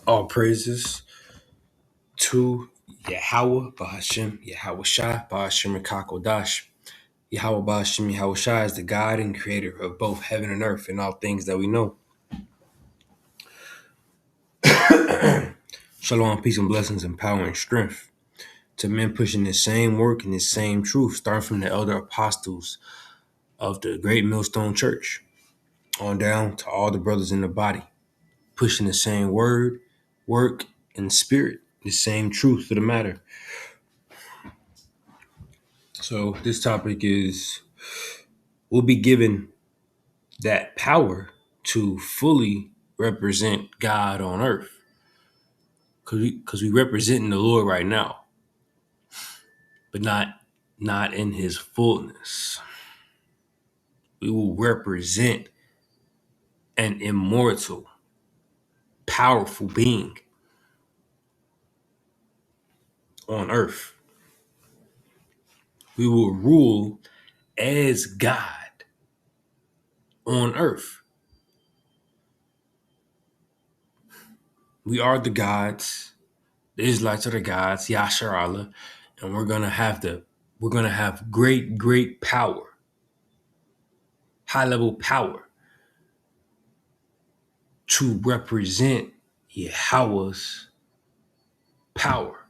All praises to Yahweh Bahashim, Yahweh Shai, Bahashim Kakodash. Yahweh Bahashim, Yahweh Shai is the God and creator of both heaven and earth and all things that we know. Shalom, peace and blessings and power and strength to men pushing the same work and the same truth, starting from the elder apostles of the great millstone church on down to all the brothers in the body, pushing the same word, work, and spirit, the same truth of the matter. So this topic is, we'll be given that power to fully represent God on earth. Because we representing the Lord right now, but not in his fullness. We will represent an immortal, powerful being on earth. We will rule as God on earth. We are the gods. The Israelites are the gods, Yashar Allah, and we're gonna have great power, high level power to represent Yahweh's power,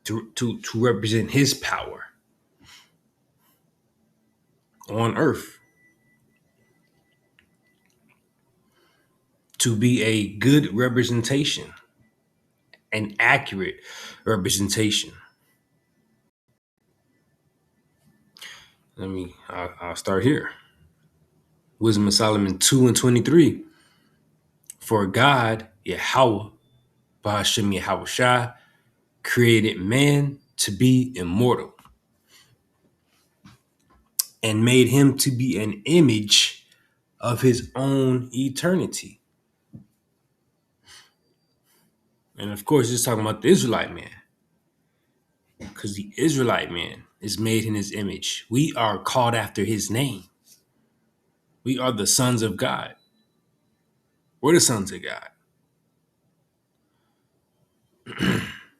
to represent his power on earth, to be a good representation, an accurate representation. I'll start here. Wisdom of Solomon 2 and 23. For God, Yahweh, Bahashim Yahweh Shai, created man to be immortal and made him to be an image of his own eternity. And of course, it's talking about the Israelite man, because the Israelite man is made in his image. We are called after his name. We are the sons of God. We're the sons of God.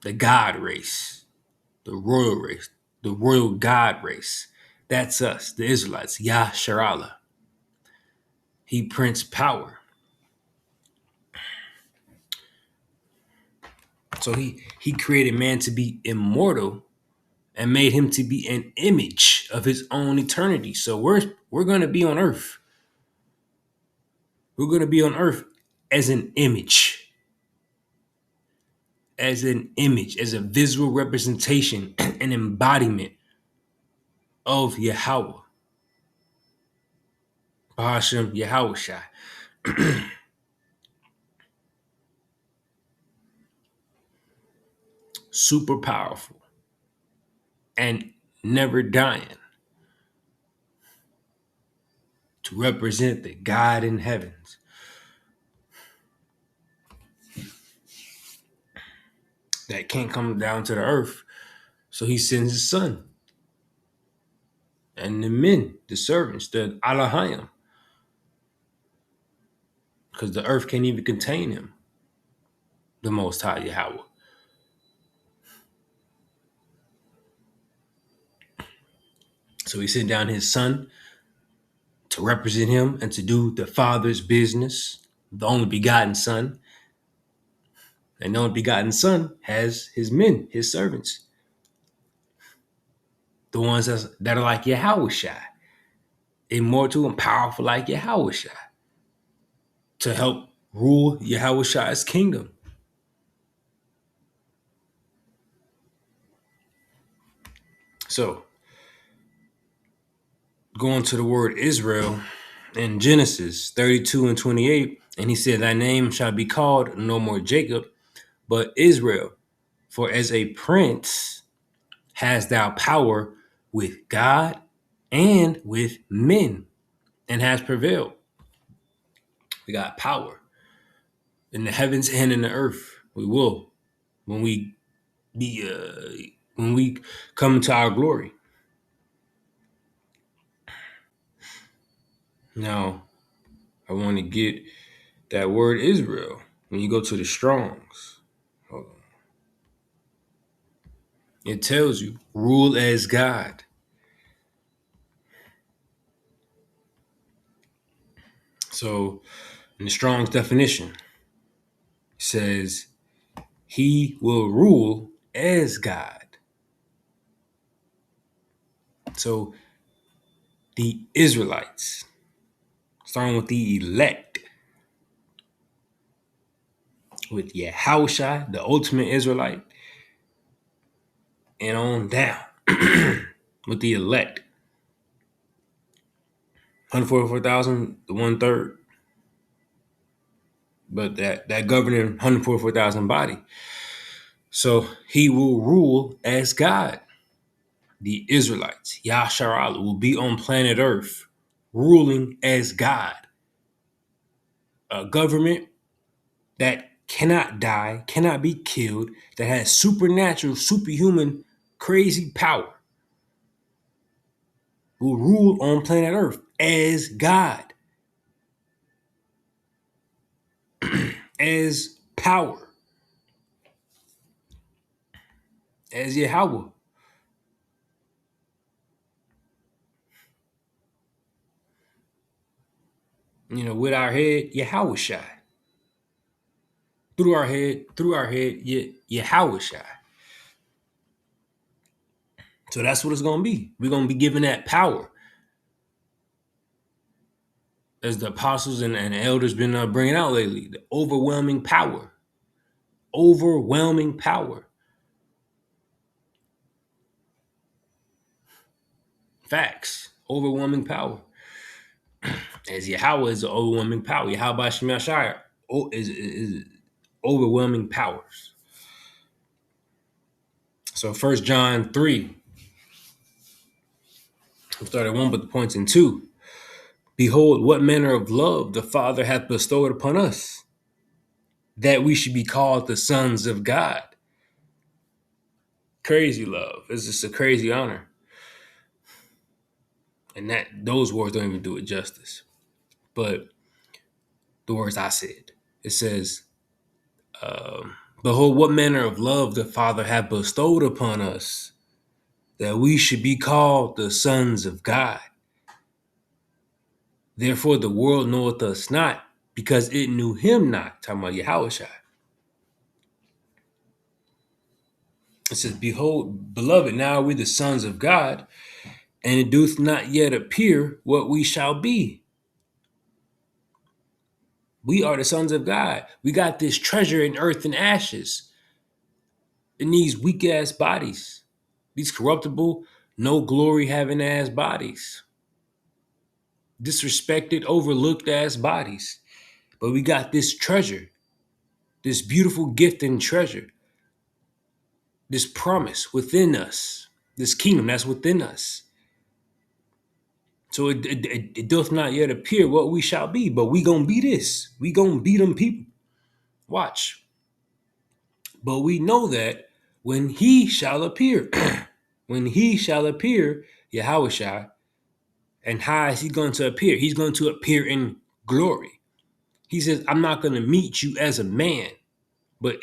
The God race, the royal race, the royal God race. That's us, the Israelites. Yah Sharala. He prints power. So he created man to be immortal and made him to be an image of his own eternity. So we're gonna be on earth. We're gonna be on earth as an image. As an image, as a visual representation, an embodiment of Yahweh. Bahashim Yahweh Shai. Super powerful and never dying, to represent the God in heavens. That can't come down to the earth. So he sends his son. And the men, the servants, the Alahayim. Because the earth can't even contain him. The Most High Yahweh. So he sent down his son to represent him and to do the Father's business, the only begotten Son. And the only begotten Son has his men, his servants. The ones that are like Yahweh Shai, immortal and powerful like Yahweh Shai, to help rule Yahweh Shai's kingdom. So, going to the word Israel in Genesis 32 and 28, and he said, thy name shall be called no more Jacob, but Israel. For as a prince hast thou power with God and with men, and has prevailed. We got power in the heavens and in the earth. We will when we when we come to our glory. Now, I want to get that word Israel. When you go to the Strongs, it tells you rule as God. So in the Strong's definition, it says he will rule as God. So the Israelites, starting with the elect, with Yahushua, the ultimate Israelite, and on down with the elect. 144,000, the 1/3. But that governing 144,000 body. So he will rule as God. The Israelites, Yasharala, will be on planet Earth, ruling as God. A government that cannot die, cannot be killed, that has supernatural, superhuman, crazy power, will rule on planet Earth as God, as power, as Yahweh. With our head, Yahweh Shai. Through our head, Yahweh Shai. So that's what it's going to be. We're going to be given that power. As the apostles and elders been bringing out lately, the overwhelming power. Overwhelming power. Facts. Overwhelming power. As Yahweh is the overwhelming power. Yahweh Shemel Shire is overwhelming powers. So 1 John 3, we started 1, but the points in 2. Behold, what manner of love the Father hath bestowed upon us, that we should be called the sons of God. Crazy love. It's just a crazy honor. And those words don't even do it justice. But the words I said, it says, behold, what manner of love the Father hath bestowed upon us, that we should be called the sons of God. Therefore the world knoweth us not, because it knew him not. Talking about Yahushua. It says, behold, beloved, now are we the sons of God, and it doth not yet appear what we shall be. We are the sons of God. We got this treasure in earth and ashes, in these weak ass bodies, these corruptible, no glory having ass bodies, disrespected, overlooked ass bodies. But we got this treasure, this beautiful gift and treasure, this promise within us, this kingdom that's within us. So it doth not yet appear what we shall be, but we gonna be this. We gonna be them people. Watch. But we know that when he shall appear, when he shall appear, Yahushua, and how is he going to appear? He's going to appear in glory. He says, I'm not going to meet you as a man. But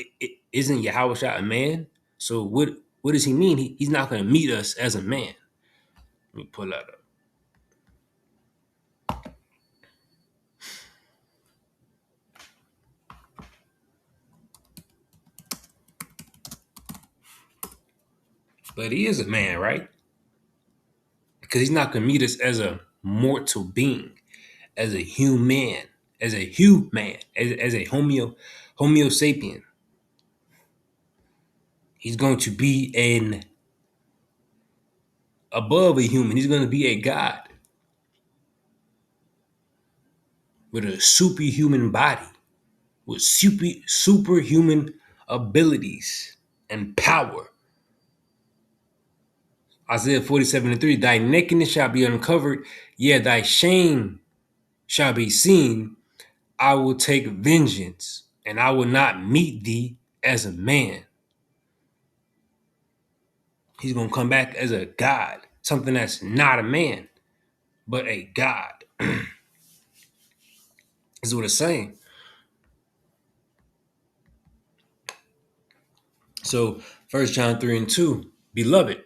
isn't Yahushua a man? So what does he mean? He's not going to meet us as a man. Let me pull that up. But he is a man, right? Because he's not going to meet us as a mortal being, as a human, as a human, as a homo sapien. He's going to be above a human. He's going to be a God with a superhuman body, with superhuman abilities and power. Isaiah 47:3, thy nakedness shall be uncovered, yeah, thy shame shall be seen. I will take vengeance, and I will not meet thee as a man. He's going to come back as a God, something that's not a man, but a God. Is what it's saying. So 1 John 3 and 2, beloved,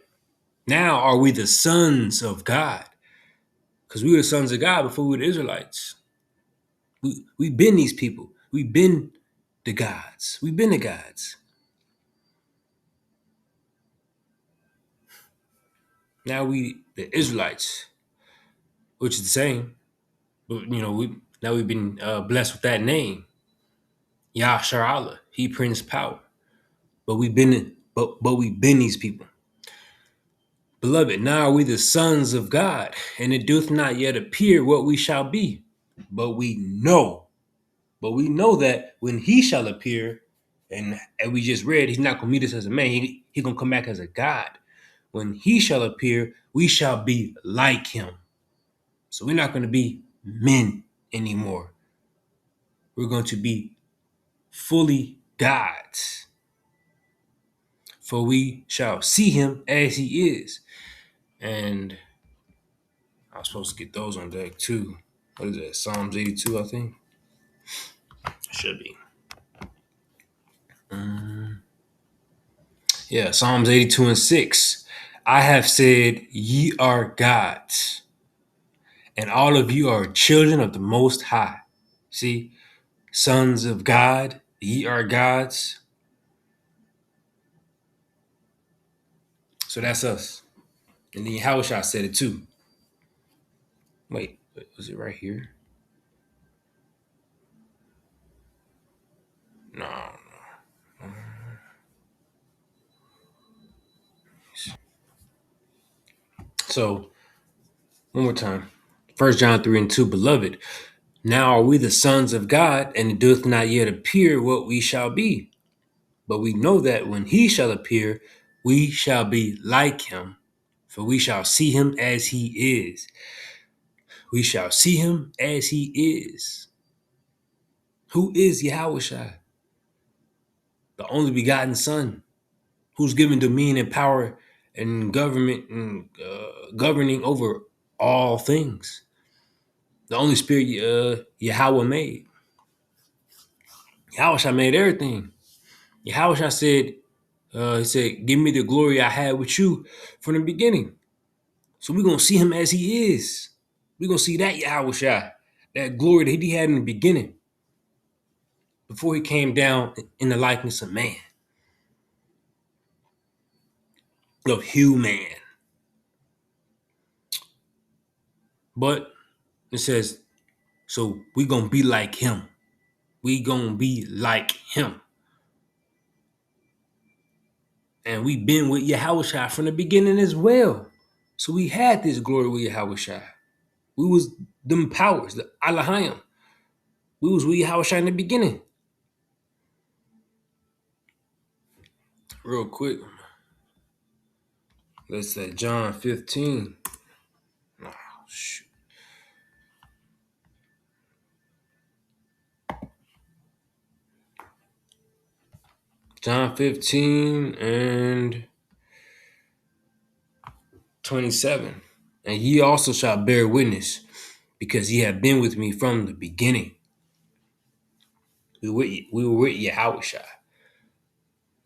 now are we the sons of God. Because we were the sons of God before we were the Israelites. We've been these people. We've been the gods. We've been the gods. Now we the Israelites, which is the same. But we've been blessed with that name, Yahshua Allah. He Prince Power. But we've been these people. Beloved, now are we the sons of God, and it doth not yet appear what we shall be. But we know that when he shall appear, and we just read, he's not gonna meet us as a man, he's gonna come back as a God. When he shall appear, we shall be like him. So we're not gonna be men anymore. We're going to be fully gods. For we shall see him as he is. And I was supposed to get those on deck too. What is that? Psalms 82, I think. Should be. Yeah, Psalms 82 and 6. I have said, ye are gods, and all of you are children of the Most High. See, sons of God, ye are gods. So that's us. And then Yahushua said it too. Wait, was it right here? No. So, one more time. 1 John 3 and 2, beloved, now are we the sons of God, and it doth not yet appear what we shall be. But we know that when he shall appear, we shall be like him, for we shall see him as he is. We shall see him as he is. Who is Yahushua? The only begotten Son, who's given dominion and power and government and governing over all things. The only spirit Yahweh made. Yahweh made everything. Yahweh said, he said, give me the glory I had with you from the beginning. So we're going to see him as he is. We're going to see that Yahweh, that glory that he had in the beginning before he came down in the likeness of man, of human. But it says, so we're going to be like him. We going to be like him. And we've been with Yahushua from the beginning as well. So we had this glory with Yahushua. We was them powers, the Alahayim. We was with Yahushua in the beginning. Real quick. Let's say John 15. Oh, shoot. John 15 and 27. And ye also shall bear witness, because ye have been with me from the beginning. We were with Yahushua.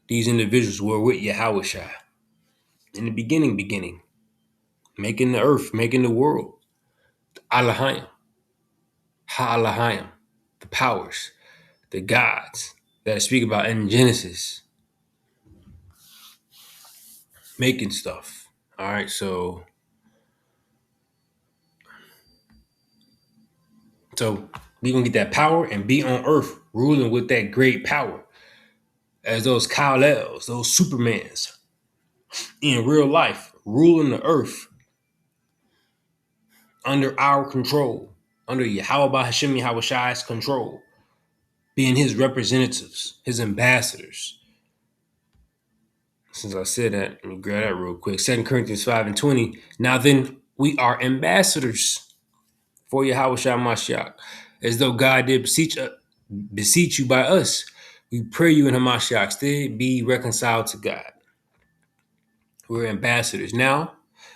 These individuals were with Yahushua. In the beginning. Making the earth, making the world. Alahayim. Ha-Alahayim. The powers. The gods that I speak about in Genesis. Making stuff. All right, so we're going to get that power and be on earth ruling with that great power as those Kal-Els, those Supermans in real life, ruling the earth under our control, under Yahweh Hashem Yahweh's control, being his representatives, his ambassadors. Since I said that, let me grab that real quick. 2 Corinthians 5 and 20. Now then, we are ambassadors for Yahweh Mashiach, as though God did beseech you by us. We pray you in Hamashiach, stay be reconciled to God. We're ambassadors now,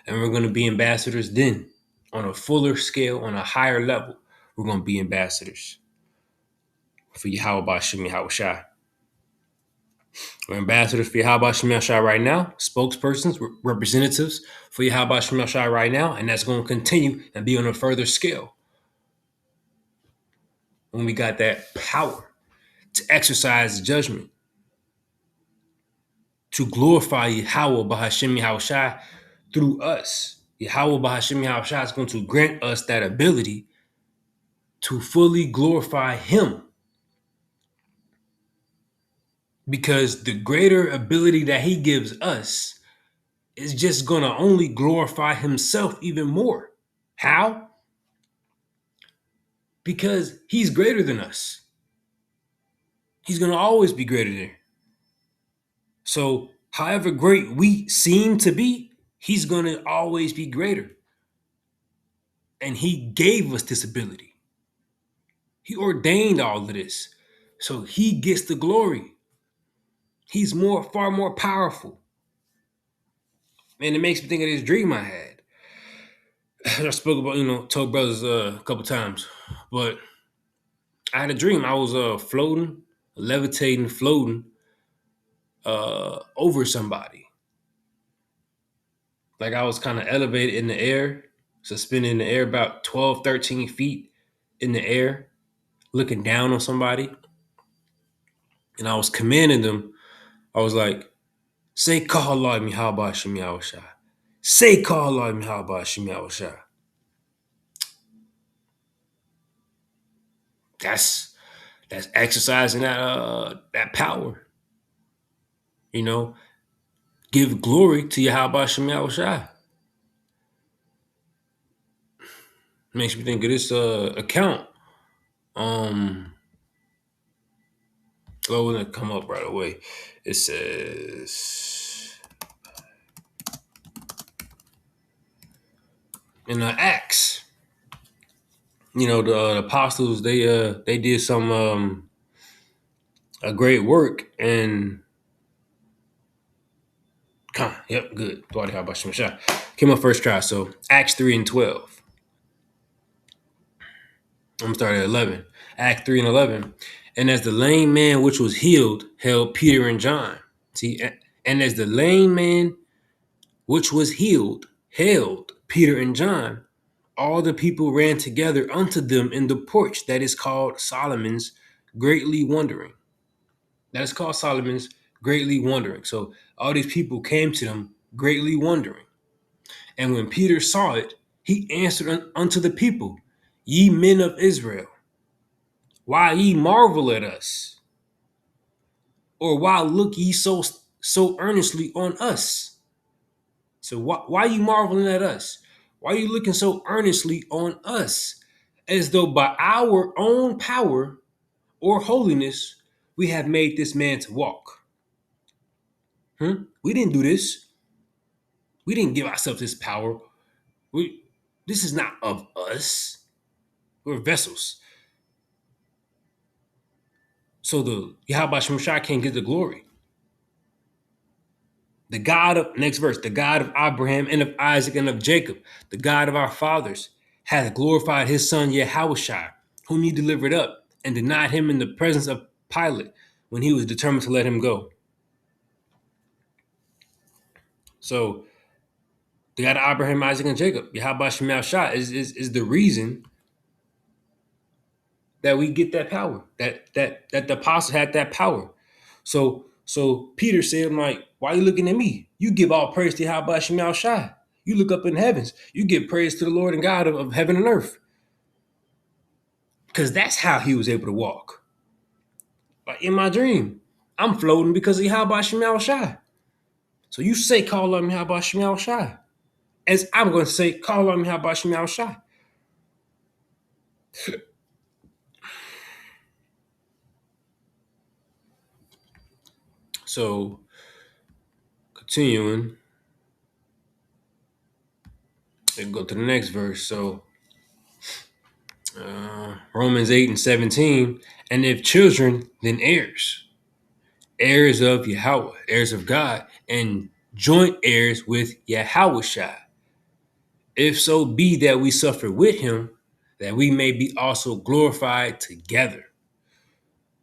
and we're going to be ambassadors then. On a fuller scale, on a higher level, we're going to be ambassadors for Yahweh Bashim Yahweh Shai. We're ambassadors for Yahweh Shem Yahshai right now, spokespersons, representatives for Yahweh Shem Yahshai right now, and that's going to continue and be on a further scale when we got that power to exercise judgment, to glorify Yahweh Bahashem Yahushai through us. Yahweh Bahashem Yahushai is going to grant us that ability to fully glorify Him. Because the greater ability that He gives us is just going to only glorify Himself even more. How? Because He's greater than us. He's going to always be greater than. So, however great we seem to be, He's going to always be greater. And He gave us this ability. He ordained all of this. So He gets the glory. He's far more powerful. And it makes me think of this dream I had. I spoke about, told brothers a couple times. But I had a dream. I was floating, levitating, floating over somebody. Like I was kind of elevated in the air, suspended in the air about 12, 13 feet in the air, looking down on somebody. And I was commanding them. I was like, say, call Allah Mihabah Shem Yahushai. Say, call Allah Mihabah Shem Yahushai. That's exercising that power. Give glory to Yahweh Shem Yahushai. Makes me think of this account. Oh, it wouldn't come up right away. It says in Acts, the apostles they did some a great work and yep, good. Came up first try. So Acts 3:12. I'm gonna start at 11. Acts 3:11. And as the lame man which was healed held Peter and John. See, and as the lame man which was healed held Peter and John, all the people ran together unto them in the porch that is called Solomon's, greatly wondering. That is called Solomon's, greatly wondering. So all these people came to them, greatly wondering. And when Peter saw it, he answered unto the people, Ye men of Israel, why ye marvel at us? Or why look ye so earnestly on us? So why are you marveling at us? Why are you looking so earnestly on us? As though by our own power or holiness, we have made this man to walk. We didn't do this. We didn't give ourselves this power. This is not of us. We're vessels. So the Yahweh Shem Shai can't get the glory. The God of, next verse, the God of Abraham and of Isaac and of Jacob, the God of our fathers, hath glorified his son Yahushua, whom he delivered up, and denied him in the presence of Pilate when he was determined to let him go. So the God of Abraham, Isaac, and Jacob, Yahweh Shem Yahshai, is the reason that we get that power, that the apostle had that power. So Peter said, I'm like, why are you looking at me? You give all praise to Yahweh Shem Yahshai. You look up in the heavens. You give praise to the Lord and God of heaven and earth. Because that's how he was able to walk. Like in my dream, I'm floating because of Yahweh Shem Yahshai. So you say, call on Yahweh Shem Yahshai. As I'm going to say, call on Yahweh Shem Yahshai. So, continuing, let's go to the next verse. So, Romans 8:17, and if children, then heirs, heirs of Yahweh, heirs of God, and joint heirs with Yahushua. If so be that we suffer with him, that we may be also glorified together.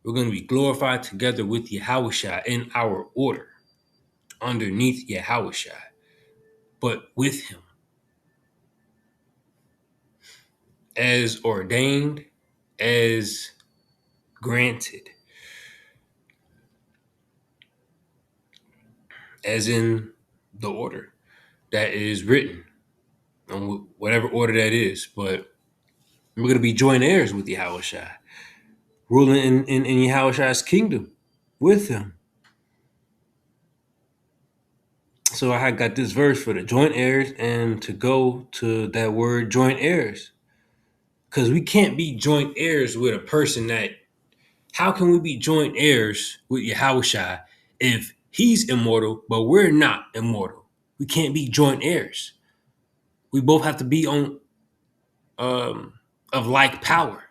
We're going to be glorified together with Yahushua in our order, underneath Yahushua, but with him, as ordained, as granted, as in the order that is written, on whatever order that is. But we're going to be joint heirs with Yahushua, ruling in Yahushua's kingdom with him. So I got this verse for the joint heirs and to go to that word joint heirs. Because we can't be joint heirs with a person that, how can we be joint heirs with Yahushua if he's immortal, but we're not immortal? We can't be joint heirs. We both have to be on of like power.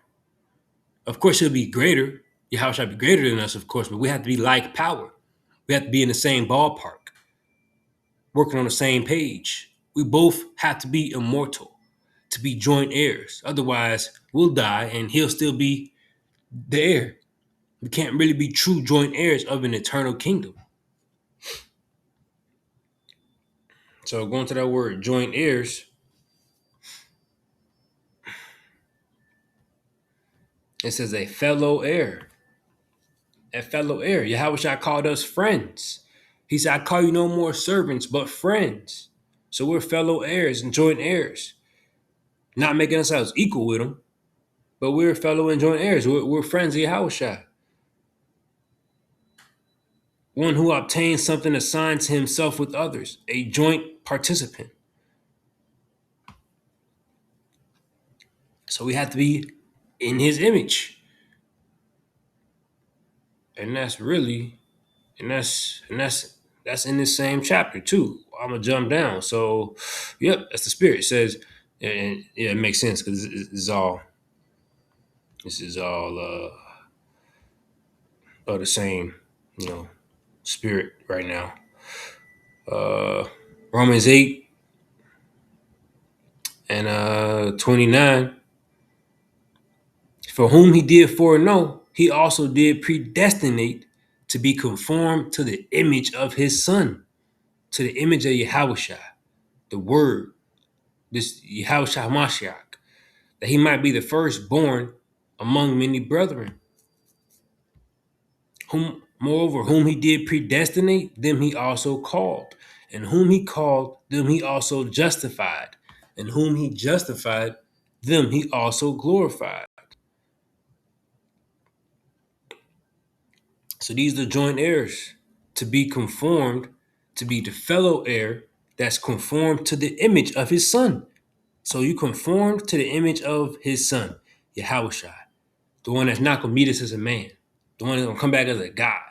Of course, he'll be greater. Yahushua be greater than us, of course, but we have to be like power. We have to be in the same ballpark, working on the same page. We both have to be immortal to be joint heirs. Otherwise, we'll die and he'll still be the heir. We can't really be true joint heirs of an eternal kingdom. So going to that word, joint heirs, it says a fellow heir. A fellow heir. Yahushua called us friends. He said, I call you no more servants, but friends. So we're fellow heirs and joint heirs. Not making ourselves equal with him, but we're fellow and joint heirs. We're friends of Yahushua. One who obtains something assigned to himself with others, a joint participant. So we have to be in his image. And that's really, that's in this same chapter too. I'm gonna jump down. So, yep, that's the spirit. It says, and yeah, it makes sense because this is all the same, spirit right now. Romans 8 and 29. For whom he did foreknow, he also did predestinate to be conformed to the image of his son, to the image of Yahushua, the word, this Yahushua Mashiach, that he might be the firstborn among many brethren. Whom he did predestinate, them he also called. And whom he called, them he also justified. And whom he justified, them he also glorified. So these are joint heirs, to be conformed, to be the fellow heir that's conformed to the image of his son. So you conform to the image of his son, Yahushua, the one that's not going to meet us as a man, the one that's going to come back as a God.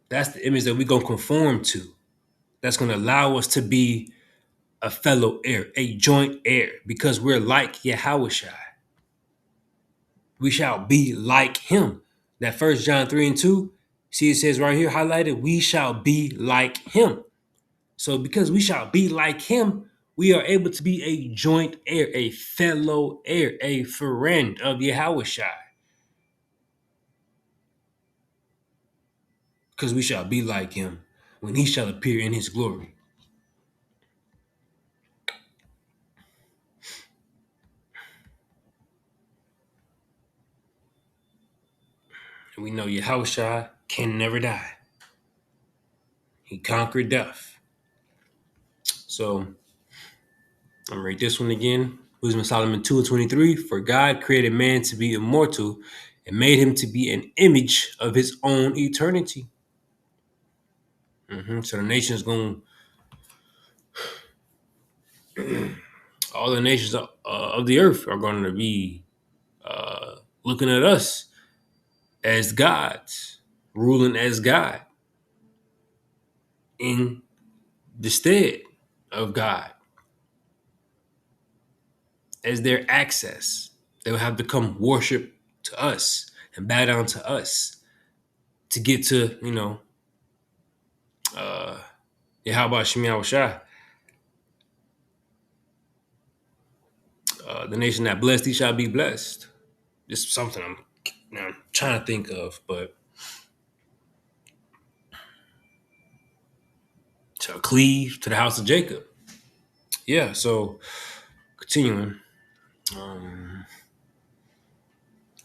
That's the image that we're going to conform to. That's going to allow us to be a fellow heir, a joint heir, because we're like Yahushua. We shall be like him. That 1 John 3 and 2, see it says right here highlighted, we shall be like him. So because we shall be like him, we are able to be a joint heir, a fellow heir, a friend of Yahushua. Because we shall be like him when he shall appear in his glory. And we know Yahushua can never die. He conquered death. So I'm going to read this one again. Wisdom of Solomon 2:23. For God created man to be immortal and made him to be an image of his own eternity. So the nations going, all the nations of the earth are going to be looking at us as gods, ruling as God in the stead of God, as their access. They will have to come worship to us and bow down to us to get to, how about Shemi Shah? The nation that blessed, he shall be blessed. It's something I'm trying to think of, but shall cleave to the house of Jacob. Yeah, so continuing. Um,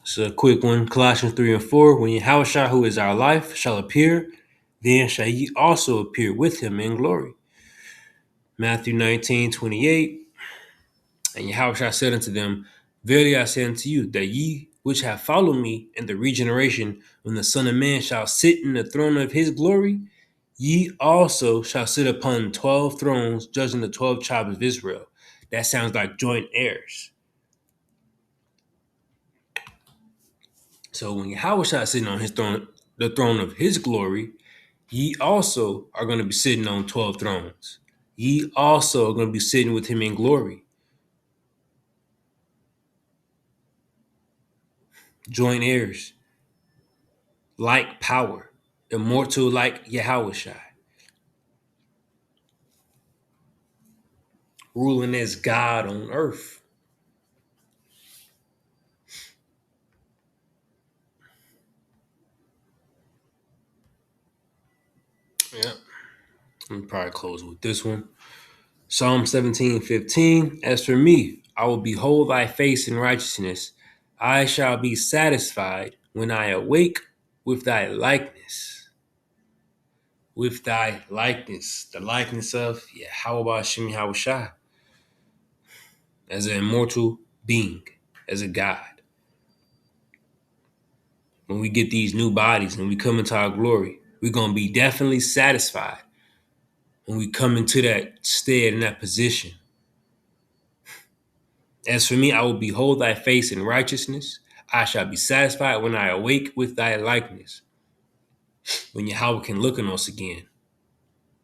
it's a quick one. Colossians 3 and 4. When Yahushua, who is our life, shall appear, then shall ye also appear with him in glory. Matthew 19:28. And Yahushua said unto them, Verily I say unto you, that ye which have followed me in the regeneration, when the Son of Man shall sit in the throne of his glory, ye also shall sit upon 12 thrones, judging the 12 tribes of Israel. That sounds like joint heirs. So when Yahushua is sitting on his throne, the throne of his glory, ye also are going to be sitting on 12 thrones. Ye also are going to be sitting with him in glory. Joint heirs. Like power. Immortal like Yahushua. Ruling as God on earth. Yeah. Let me probably close with this one. Psalm 17:15. As for me, I will behold thy face in righteousness. I shall be satisfied when I awake with thy likeness. With thy likeness. The likeness of Yahweh Hashem Yahushua. As an immortal being. As a God. When we get these new bodies and we come into our glory, we're going to be definitely satisfied when we come into that stead, in that position. As for me, I will behold thy face in righteousness. I shall be satisfied when I awake with thy likeness. When Yahweh can look on us again.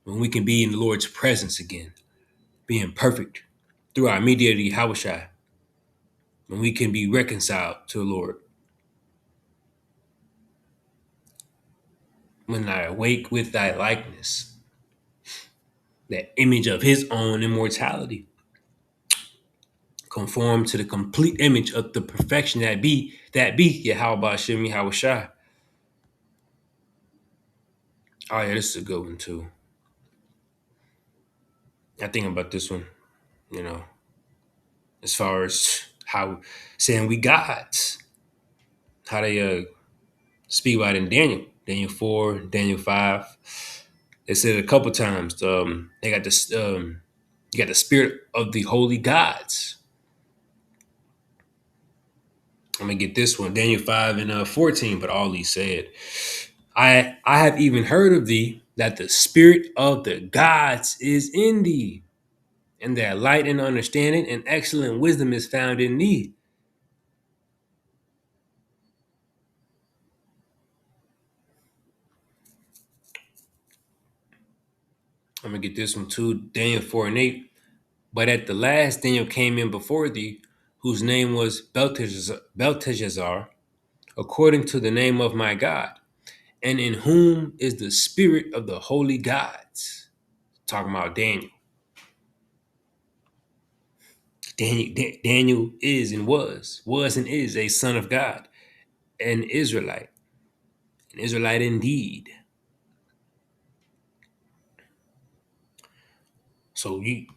When we can be in the Lord's presence again. Being perfect through our mediator Yahushua. When we can be reconciled to the Lord. When I awake with thy likeness. That image of his own immortality. Conform to the complete image of the perfection that be Yahweh Hashem Yahushua. Oh yeah, this is a good one too. I think about this one, as far as how saying we gods, how they speak about it in Daniel 4, Daniel 5. They said it a couple times. They got this. You got the spirit of the holy gods. I'm gonna get this one, Daniel 5 and 14. But all he said, I have even heard of thee that the spirit of the gods is in thee, and that light and understanding and excellent wisdom is found in thee. I'm gonna get this one too, Daniel 4 and 8. But at the last Daniel came in before thee, whose name was Belteshazzar, according to the name of my God, and in whom is the spirit of the holy gods. Talking about Daniel. Daniel is and was and is a son of God, an Israelite indeed. So he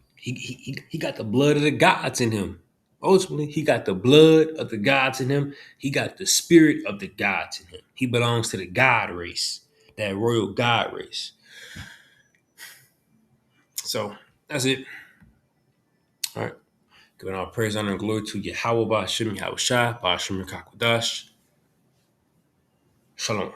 got the blood of the gods in him. Ultimately, he got the blood of the gods in him. He got the spirit of the gods in him. He belongs to the God race, that royal God race. So that's it. All right. Giving all praise, honor, and glory to Yahweh Ba'ashem Yahushua, Ba'ashem Kakwadash. Shalom.